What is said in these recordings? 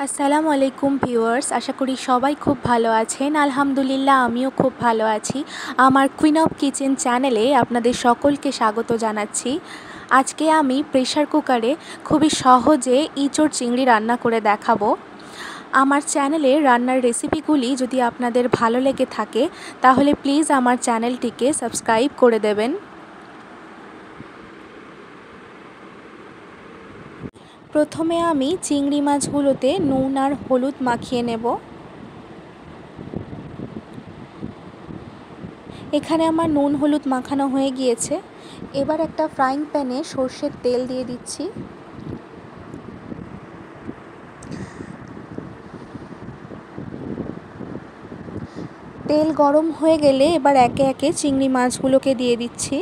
আসসালামু আলাইকুম ভিউয়ার্স, আশা করি সবাই খুব ভালো আছেন। আলহামদুলিল্লাহ আমিও খুব ভালো আছি। আমার কুইন অফ কিচেন চ্যানেলে আপনাদের সকলকে স্বাগত জানাচ্ছি। আজকে আমি প্রেসার কুকারে খুবই সহজে ইঁচড় চিংড়ি রান্না করে দেখাবো। আমার চ্যানেলে রান্নার রেসিপিগুলি যদি আপনাদের ভালো লেগে থাকে তাহলে প্লিজ আমার চ্যানেলটিকে সাবস্ক্রাইব করে দেবেন। প্রথমে আমি চিংড়ি মাছগুলোতে নুন আর হলুদ মাখিয়ে নেব। এখানে আমার নুন হলুদ মাখানো হয়ে গিয়েছে। এবার একটা ফ্রাইং প্যানে সর্ষের তেল দিয়ে দিচ্ছি। তেল গরম হয়ে গেলে এবার একে একে চিংড়ি মাছগুলোকে দিয়ে দিচ্ছি।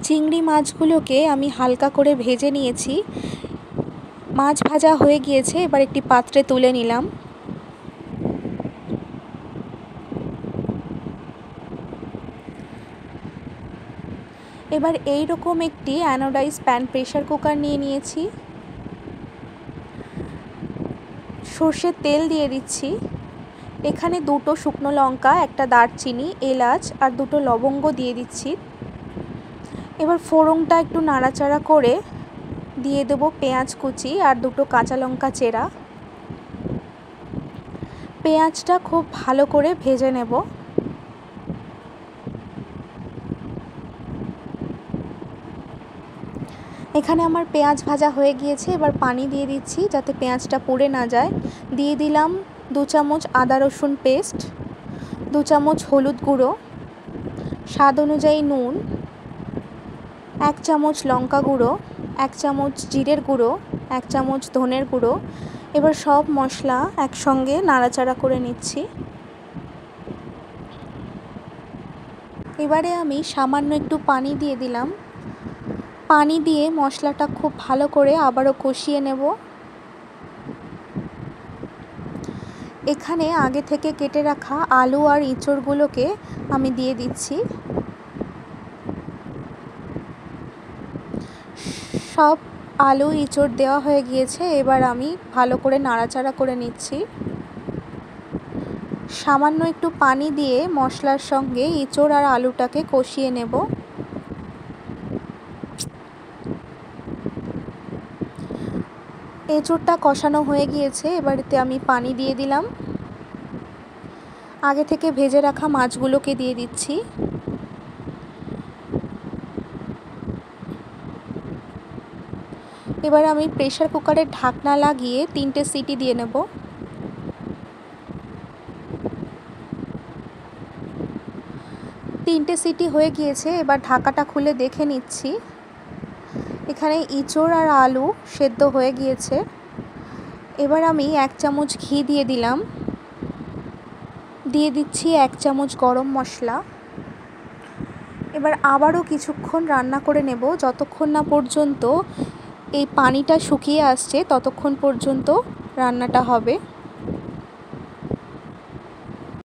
চিংড়ি মাছগুলোকে আমি হালকা করে ভেজে নিয়েছি। মাছ ভাজা হয়ে গিয়েছে, এবার একটি পাত্রে তুলে নিলাম। এবার এই রকম একটি অ্যানোডাইজ প্যান প্রেসার কুকার নিয়ে নিয়েছি। সর্ষের তেল দিয়ে দিচ্ছি। এখানে দুটো শুকনো লঙ্কা, একটা দারচিনি, এলাচ আর দুটো লবঙ্গ দিয়ে দিচ্ছি। এবার ফোড়নটা একটু নাড়াচাড়া করে দিয়ে দেবো পেঁয়াজ কুচি আর দুটো কাঁচা লঙ্কা চেরা। পেঁয়াজটা খুব ভালো করে ভেজে নেব। এখানে আমার পেঁয়াজ ভাজা হয়ে গিয়েছে, এবার পানি দিয়ে দিচ্ছি যাতে পেঁয়াজটা পুড়ে না যায়। দিয়ে দিলাম 2 চামচ আদা রসুন পেস্ট, 2 চামচ হলুদ গুঁড়ো, স্বাদ অনুযায়ী নুন, 1 চামচ লঙ্কা গুঁড়ো, 1 চামচ জিরের গুঁড়ো, 1 চামচ ধনের গুঁড়ো। এবার সব মশলা একসঙ্গে নাড়াচাড়া করে নিচ্ছি। এবারে আমি সামান্য একটু পানি দিয়ে দিলাম। পানি দিয়ে মশলাটা খুব ভালো করে আবারও কষিয়ে নেব। এখানে আগে থেকে কেটে রাখা আলু আর ইঁচড়গুলোকে আমি দিয়ে দিচ্ছি। সব আলু ইঁচড় দেওয়া হয়ে গিয়েছে, এবার আমি ভালো করে নাড়াচাড়া করে নিচ্ছি। সামান্য একটু পানি দিয়ে মশলার সঙ্গে ইঁচড় আর আলুটাকে কষিয়ে নেব। এঁচড়টা কষানো হয়ে গিয়েছে, এবারেতে আমি পানি দিয়ে দিলাম। আগে থেকে ভেজে রাখা মাছগুলোকে দিয়ে দিচ্ছি। এবার আমি প্রেসার কুকারের ঢাকনা লাগিয়ে 3টে সিটি দিয়ে নেব। তিনটে সিটি হয়ে গিয়েছে, এবার ঢাকাটা খুলে দেখে নিচ্ছি। এখানে ইঁচড় আর আলু সেদ্ধ হয়ে গিয়েছে। এবার আমি 1 চামচ ঘি দিয়ে দিলাম। দিয়ে দিচ্ছি 1 চামচ গরম মশলা। এবার আবারও কিছুক্ষণ রান্না করে নেব, যতক্ষণ না পর্যন্ত এই পানিটা শুকিয়ে আসছে ততক্ষণ পর্যন্ত রান্নাটা হবে।